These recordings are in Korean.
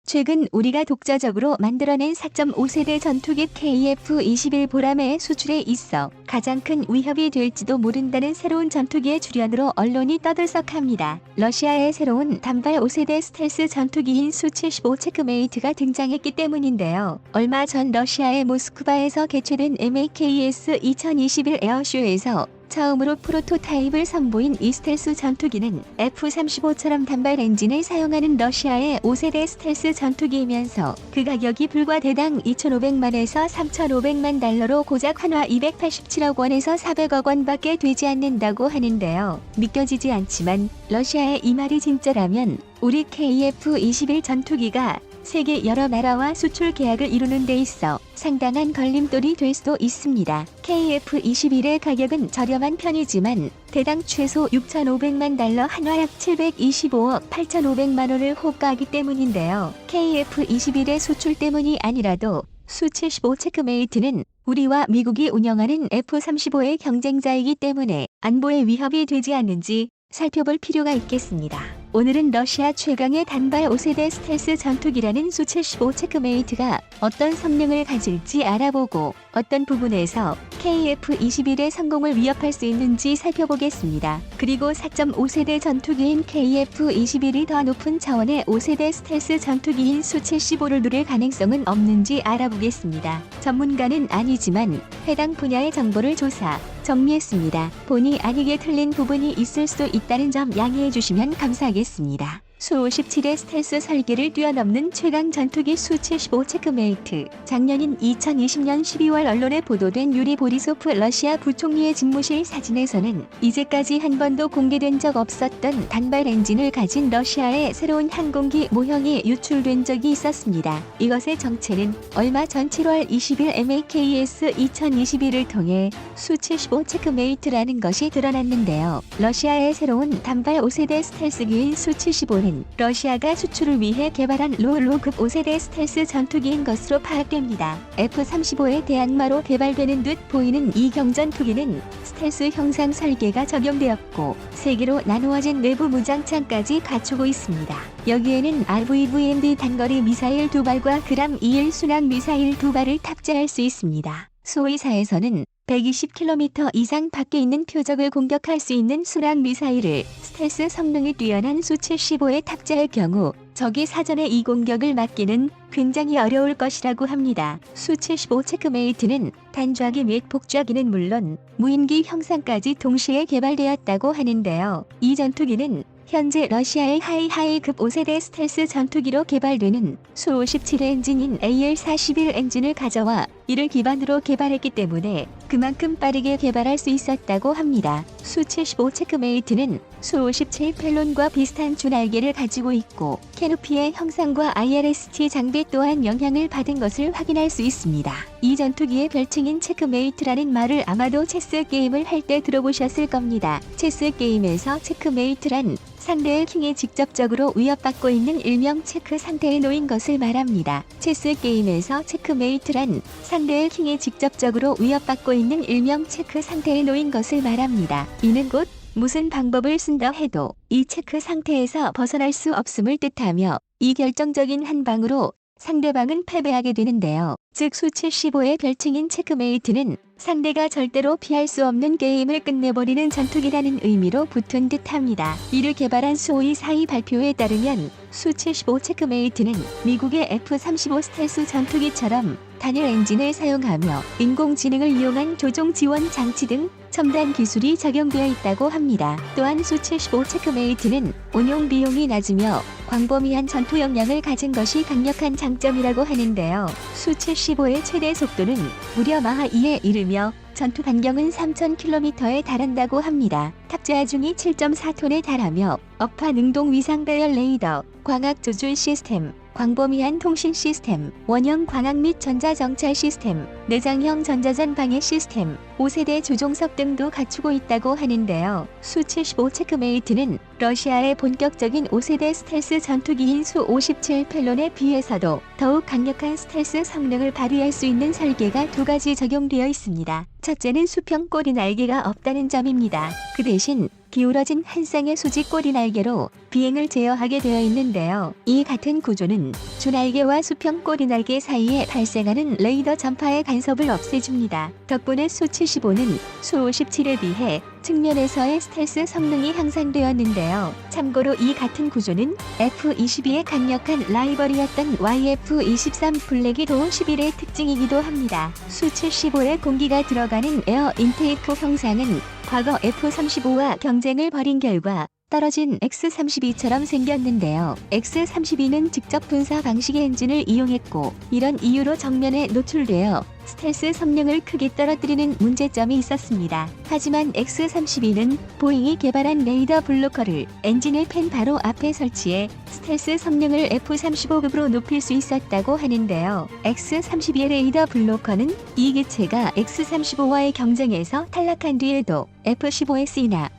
최근 우리가 독자적으로 만들어낸 4.5세대 전투기 KF-21 보람의 수출에 있어 가장 큰 위협이 될지도 모른다는 새로운 전투기의 출현으로 언론이 떠들썩합니다. 러시아의 새로운 단발 5세대 스텔스 전투기인 수-75 체크메이트가 등장했기 때문인데요. 얼마 전 러시아의 모스크바에서 개최된 MAKS 2021 에어쇼에서 처음으로 프로토타입을 선보인 이 스텔스 전투기는 F-35처럼 단발 엔진을 사용하는 러시아의 5세대 스텔스 전투기이면서 그 가격이 불과 대당 2,500만에서 3,500만 달러로 고작 한화 287억 원에서 400억 원밖에 되지 않는다고 하는데요. 믿겨지지 않지만 러시아의 이 말이 진짜라면 우리 KF-21 전투기가 세계 여러 나라와 수출 계약을 이루는 데 있어 상당한 걸림돌이 될 수도 있습니다. KF-21의 가격은 저렴한 편이지만 대당 최소 6,500만 달러 한화 약 725억 8,500만 원을 호가하기 때문인데요. KF-21의 수출 때문이 아니라도 수-75 체크메이트는 우리와 미국이 운영하는 F-35의 경쟁자이기 때문에 안보에 위협이 되지 않는지 살펴볼 필요가 있겠습니다. 오늘은 러시아 최강의 단발 5세대 스텔스 전투기라는 수-75 체크메이트가 어떤 성능을 가질지 알아보고 어떤 부분에서 KF-21의 성공을 위협할 수 있는지 살펴보겠습니다. 그리고 4.5세대 전투기인 KF-21이 더 높은 차원의 5세대 스텔스 전투기인 수-75를 누릴 가능성은 없는지 알아보겠습니다. 전문가는 아니지만 해당 분야의 정보를 조사, 정리했습니다. 본의 아니게 틀린 부분이 있을 수도 있다는 점 양해해 주시면 감사하겠습니다. 수-57의 스텔스 설계를 뛰어넘는 최강 전투기 수-75 체크메이트. 작년인 2020년 12월 언론에 보도된 유리 보리소프 러시아 부총리의 집무실 사진에서는 이제까지 한 번도 공개된 적 없었던 단발 엔진을 가진 러시아의 새로운 항공기 모형이 유출된 적이 있었습니다. 이것의 정체는 얼마 전 7월 20일 MAKS 2021을 통해 수-75 체크메이트라는 것이 드러났는데요. 러시아의 새로운 단발 5세대 스텔스기인 수-75는 러시아가 수출을 위해 개발한 로급 5세대 스텔스 전투기인 것으로 파악됩니다. F-35의 대항마로 개발되는 듯 보이는 이 경전투기는 스텔스 형상 설계가 적용되었고 3개로 나누어진 내부 무장창까지 갖추고 있습니다. 여기에는 RVVMD 단거리 미사일 2발과 그람-21 순항 미사일 2발을 탑재할 수 있습니다. 소위사에서는 120km 이상 밖에 있는 표적을 공격할 수 있는 순항 미사일을 스텔스 성능이 뛰어난 수-75에 탑재할 경우 적이 사전에 이 공격을 막기는 굉장히 어려울 것이라고 합니다. 수-75 체크메이트는 단좌기 및 복좌기는 물론 무인기 형상까지 동시에 개발되었다고 하는데요. 이 전투기는 현재 러시아의 하이급 5세대 스텔스 전투기로 개발되는 수-57 엔진인 AL-41 엔진을 가져와 이를 기반으로 개발했기 때문에 그만큼 빠르게 개발할 수 있었다고 합니다. 수-75 체크메이트는 수-57 펠론과 비슷한 주날개를 가지고 있고 캐노피의 형상과 IRST 장비 또한 영향을 받은 것을 확인할 수 있습니다. 이 전투기의 별칭인 체크메이트라는 말을 아마도 체스 게임을 할 때 들어보셨을 겁니다. 체스 게임에서 체크메이트란 상대의 킹에 직접적으로 위협받고 있는 일명 체크 상태에 놓인 것을 말합니다. 체스 게임에서 체크메이트란 상대의 킹에 직접적으로 위협받고 있는 일명 체크 상태에 놓인 것을 말합니다. 이는 곧 무슨 방법을 쓴다 해도 이 체크 상태에서 벗어날 수 없음을 뜻하며 이 결정적인 한 방으로 상대방은 패배하게 되는데요. 즉 수-75의 별칭인 체크메이트는 상대가 절대로 피할 수 없는 게임을 끝내버리는 전투기라는 의미로 붙은 듯합니다. 이를 개발한 수호이사의 발표에 따르면 수-75 체크메이트는 미국의 F-35 스텔스 전투기처럼 단일 엔진을 사용하며 인공지능을 이용한 조종 지원 장치 등 첨단 기술이 적용되어 있다고 합니다. 또한 수-75 체크메이트는 운용 비용이 낮으며 광범위한 전투 역량을 가진 것이 강력한 장점이라고 하는데요. 수-75의 최대 속도는 무려 마하 2에 이르며 전투 반경은 3,000km에 달한다고 합니다. 탑재 하중이 7.4톤에 달하며 어파 능동 위상 배열 레이더, 광학 조준 시스템, 광범위한 통신 시스템, 원형 광학 및 전자정찰 시스템, 내장형 전자전 방해 시스템, 5세대 조종석 등도 갖추고 있다고 하는데요. 수-75 체크메이트는 러시아의 본격적인 5세대 스텔스 전투기인 수-57 펠론에 비해서도 더욱 강력한 스텔스 성능을 발휘할 수 있는 설계가 2가지 적용되어 있습니다. 첫째는 수평 꼬리 날개가 없다는 점입니다. 그 대신 기울어진 한 쌍의 수직 꼬리 날개로 비행을 제어하게 되어 있는데요. 이 같은 구조는 주날개와 수평 꼬리날개 사이에 발생하는 레이더 전파의 간섭을 없애줍니다. 덕분에 수-75는 수-57에 비해 측면에서의 스텔스 성능이 향상되었는데요. 참고로 이 같은 구조는 F-22의 강력한 라이벌이었던 YF-23 블랙이 도-11의 특징이기도 합니다. 수-75에 공기가 들어가는 에어 인테이크 형상은 과거 F-35와 경쟁을 벌인 결과 떨어진 X-32처럼 생겼는데요. X-32는 직접 분사 방식의 엔진을 이용했고 이런 이유로 정면에 노출되어 스텔스 성능을 크게 떨어뜨리는 문제점이 있었습니다. 하지만 X-32는 보잉이 개발한 레이더 블로커를 엔진의 팬 바로 앞에 설치해 스텔스 성능을 F-35급으로 높일 수 있었다고 하는데요. X-32의 레이더 블로커는 이 기체가 X-35와의 경쟁에서 탈락한 뒤에도 F-15S나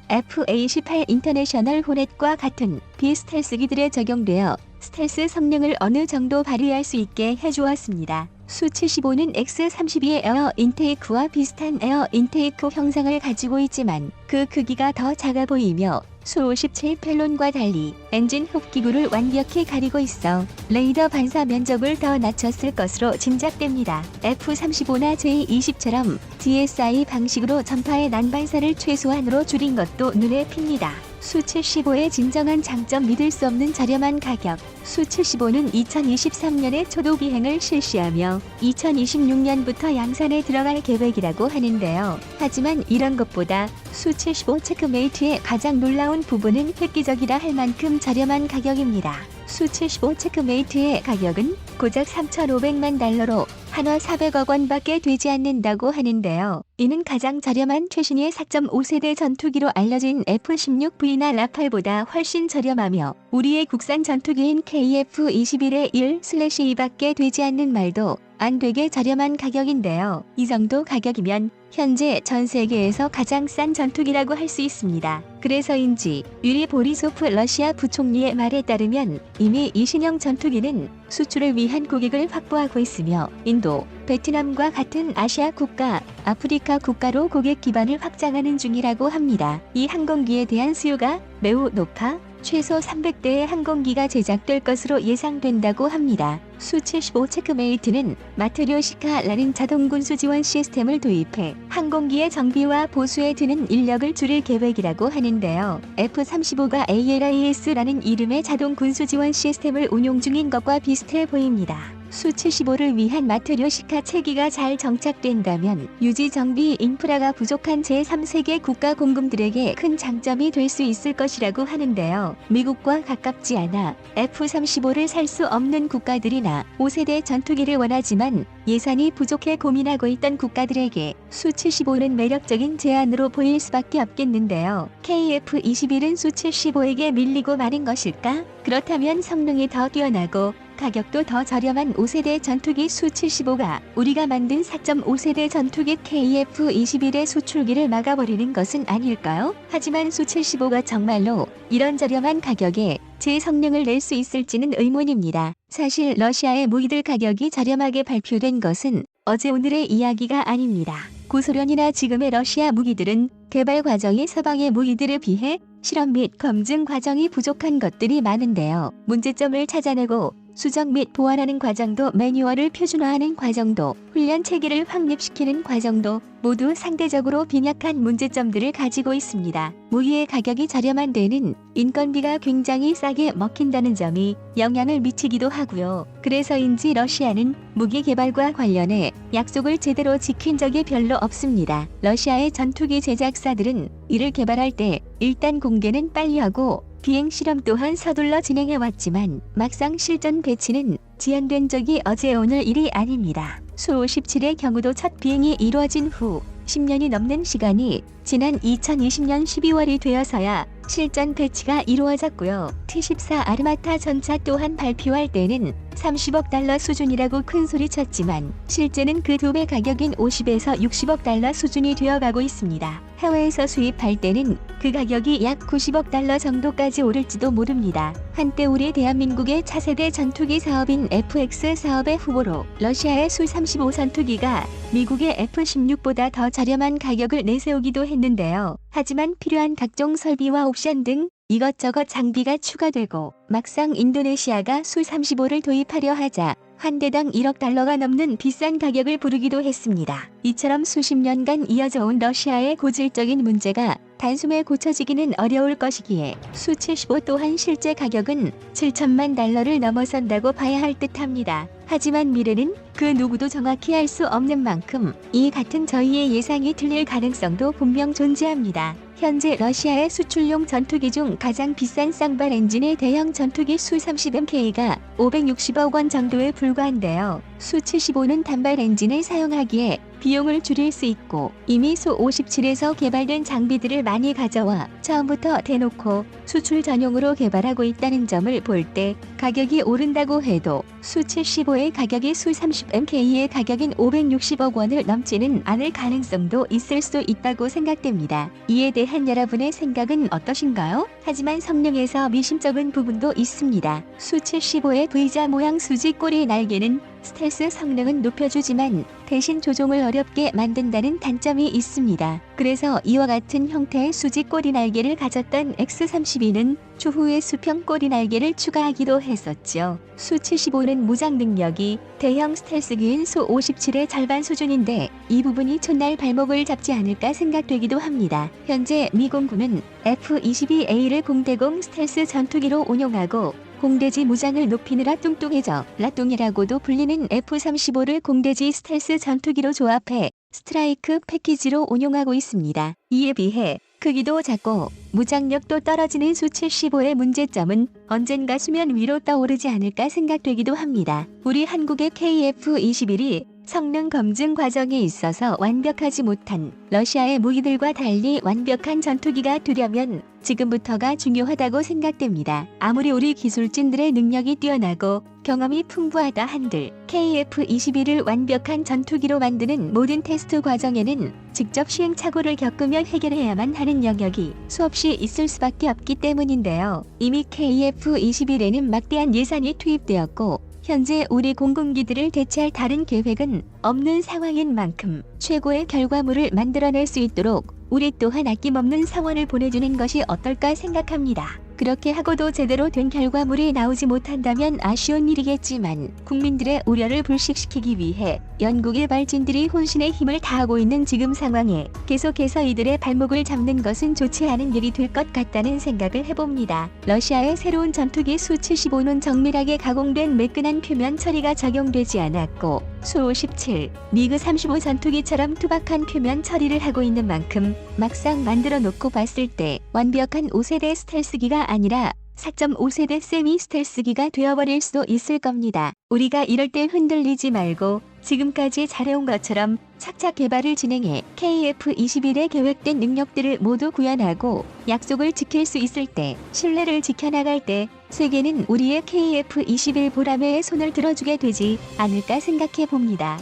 FA-18 인터내셔널 호넷과 같은 비스텔스기들에 적용되어 스텔스 성능을 어느 정도 발휘할 수 있게 해주었습니다. 수-75는 X-32의 에어 인테이크와 비슷한 에어 인테이크 형상을 가지고 있지만 그 크기가 더 작아 보이며 수-57 펠론과 달리 엔진 흡기구를 완벽히 가리고 있어 레이더 반사 면적을 더 낮췄을 것으로 짐작됩니다. F-35나 J-20처럼 DSI 방식으로 전파의 난반사를 최소한으로 줄인 것도 눈에 띕니다. 수-75의 진정한 장점 믿을 수 없는 저렴한 가격. 수-75는 2023년에 초도 비행을 실시하며 2026년부터 양산에 들어갈 계획이라고 하는데요. 하지만 이런 것보다 수-75 체크메이트의 가장 놀라운 부분은 획기적이라 할 만큼 저렴한 가격입니다. 수-75 체크메이트의 가격은 고작 3,500만 달러로 한화 400억 원밖에 되지 않는다고 하는데요. 이는 가장 저렴한 최신의 4.5세대 전투기로 알려진 F-16V나 라팔보다 훨씬 저렴하며 우리의 국산 전투기인 KF-21의 1/2밖에 되지 않는 말도 안 되게 저렴한 가격인데요. 이 정도 가격이면 현재 전 세계에서 가장 싼 전투기라고 할 수 있습니다. 그래서인지 유리 보리소프 러시아 부총리의 말에 따르면 이미 이 신형 전투기는 수출을 위한 고객을 확보하고 있으며 인도, 베트남과 같은 아시아 국가, 아프리카 국가로 고객 기반을 확장하는 중이라고 합니다. 이 항공기에 대한 수요가 매우 높아 최소 300대의 항공기가 제작될 것으로 예상된다고 합니다. 수-75 체크메이트는 마트료시카라는 자동 군수 지원 시스템을 도입해 항공기의 정비와 보수에 드는 인력을 줄일 계획이라고 하는데요. F-35가 ALIS라는 이름의 자동 군수 지원 시스템을 운용 중인 것과 비슷해 보입니다. 수-75를 위한 마트료시카 체계가 잘 정착된다면 유지 정비 인프라가 부족한 제3세계 국가 공군들에게 큰 장점이 될 수 있을 것이라고 하는데요. 미국과 가깝지 않아 F-35를 살 수 없는 국가들이나 5세대 전투기를 원하지만 예산이 부족해 고민하고 있던 국가들에게 수-75는 매력적인 제안으로 보일 수밖에 없겠는데요. KF-21은 수-75에게 밀리고 마는 것일까? 그렇다면 성능이 더 뛰어나고 가격도 더 저렴한 5세대 전투기 수-75가 우리가 만든 4.5세대 전투기 KF-21의 수출기를 막아버리는 것은 아닐까요? 하지만 수-75가 정말로 이런 저렴한 가격에 제 성능을 낼 수 있을지는 의문입니다. 사실 러시아의 무기들 가격이 저렴하게 발표된 것은 어제 오늘의 이야기가 아닙니다. 구소련이나 지금의 러시아 무기들은 개발 과정이 서방의 무기들에 비해 실험 및 검증 과정이 부족한 것들이 많은데요. 문제점을 찾아내고 수정 및 보완하는 과정도 매뉴얼을 표준화하는 과정도 훈련 체계를 확립시키는 과정도 모두 상대적으로 빈약한 문제점들을 가지고 있습니다. 무기의 가격이 저렴한 데는 인건비가 굉장히 싸게 먹힌다는 점이 영향을 미치기도 하고요. 그래서인지 러시아는 무기 개발과 관련해 약속을 제대로 지킨 적이 별로 없습니다. 러시아의 전투기 제작사들은 이를 개발할 때 일단 공개는 빨리 하고 비행 실험 또한 서둘러 진행해왔지만 막상 실전 배치는 지연된 적이 어제 오늘 일이 아닙니다. 수-57의 경우도 첫 비행이 이루어진 후 10년이 넘는 시간이 지난 2020년 12월이 되어서야 실전 배치가 이루어졌고요. T-14 아르마타 전차 또한 발표할 때는 30억 달러 수준이라고 큰소리쳤지만 실제는 그 2배 가격인 50에서 60억 달러 수준이 되어가고 있습니다. 해외에서 수입할 때는 그 가격이 약 90억 달러 정도까지 오를지도 모릅니다. 한때 우리 대한민국의 차세대 전투기 사업인 FX 사업의 후보로 러시아의 수-35 전투기가 미국의 F-16보다 더 저렴한 가격을 내세우기도 했는데요. 하지만 필요한 각종 설비와 옵션 등 이것저것 장비가 추가되고 막상 인도네시아가 수-35를 도입하려 하자 한 대당 1억 달러가 넘는 비싼 가격을 부르기도 했습니다. 이처럼 수십 년간 이어져 온 러시아의 고질적인 문제가 단숨에 고쳐지기는 어려울 것이기에 수-75 또한 실제 가격은 7천만 달러를 넘어선다고 봐야 할 듯합니다. 하지만 미래는 그 누구도 정확히 알 수 없는 만큼 이 같은 저희의 예상이 틀릴 가능성도 분명 존재합니다. 현재 러시아의 수출용 전투기 중 가장 비싼 쌍발 엔진의 대형 전투기 수-30MK가 560억 원 정도에 불과한데요. 수-75는 단발 엔진을 사용하기에 비용을 줄일 수 있고 이미 수-57에서 개발된 장비들을 많이 가져와 처음부터 대놓고 수출 전용으로 개발하고 있다는 점을 볼 때 가격이 오른다고 해도 수-75의 가격이 수-30MK의 가격인 560억 원을 넘지는 않을 가능성도 있을 수 있다고 생각됩니다. 이에 대한 여러분의 생각은 어떠신가요? 하지만 성능에서 미심쩍은 부분도 있습니다. 수-75의 V자 모양 수직 꼬리 날개는 스텔스 성능은 높여주지만 대신 조종을 어렵게 만든다는 단점이 있습니다. 그래서 이와 같은 형태의 수직 꼬리 날개를 가졌던 X-32는 추후에 수평 꼬리 날개를 추가하기도 했었죠. 수-75는 무장 능력이 대형 스텔스기인 수-57의 절반 수준인데 이 부분이 촌날 발목을 잡지 않을까 생각되기도 합니다. 현재 미 공군은 F-22A를 공대공 스텔스 전투기로 운용하고 공대지 무장을 높이느라 뚱뚱해져 라뚱이라고도 불리는 F-35를 공대지 스텔스 전투기로 조합해 스트라이크 패키지로 운용하고 있습니다. 이에 비해 크기도 작고 무장력도 떨어지는 수-75의 문제점은 언젠가 수면 위로 떠오르지 않을까 생각되기도 합니다. 우리 한국의 KF-21이 성능 검증 과정에 있어서 완벽하지 못한 러시아의 무기들과 달리 완벽한 전투기가 되려면 지금부터가 중요하다고 생각됩니다. 아무리 우리 기술진들의 능력이 뛰어나고 경험이 풍부하다 한들 KF-21을 완벽한 전투기로 만드는 모든 테스트 과정에는 직접 시행착오를 겪으며 해결해야만 하는 영역이 수없이 있을 수밖에 없기 때문인데요. 이미 KF-21에는 막대한 예산이 투입되었고 현재 우리 공군기들을 대체할 다른 계획은 없는 상황인 만큼 최고의 결과물을 만들어낼 수 있도록 우리 또한 아낌없는 성원을 보내주는 것이 어떨까 생각합니다. 그렇게 하고도 제대로 된 결과물이 나오지 못한다면 아쉬운 일이겠지만 국민들의 우려를 불식시키기 위해 연구개발진들이 혼신의 힘을 다하고 있는 지금 상황에 계속해서 이들의 발목을 잡는 것은 좋지 않은 일이 될 것 같다는 생각을 해봅니다. 러시아의 새로운 전투기 수-75는 정밀하게 가공된 매끈한 표면 처리가 적용되지 않았고 수-57, 미그-35 전투기처럼 투박한 표면 처리를 하고 있는 만큼 막상 만들어 놓고 봤을 때 완벽한 5세대 스텔스기가 아니라 4.5세대 세미 스텔스기가 되어버릴 수도 있을 겁니다. 우리가 이럴 때 흔들리지 말고 지금까지 잘해온 것처럼 착착 개발을 진행해 KF-21의 계획된 능력들을 모두 구현하고 약속을 지킬 수 있을 때, 신뢰를 지켜나갈 때 세계는 우리의 KF-21 보람에 손을 들어주게 되지 않을까 생각해 봅니다.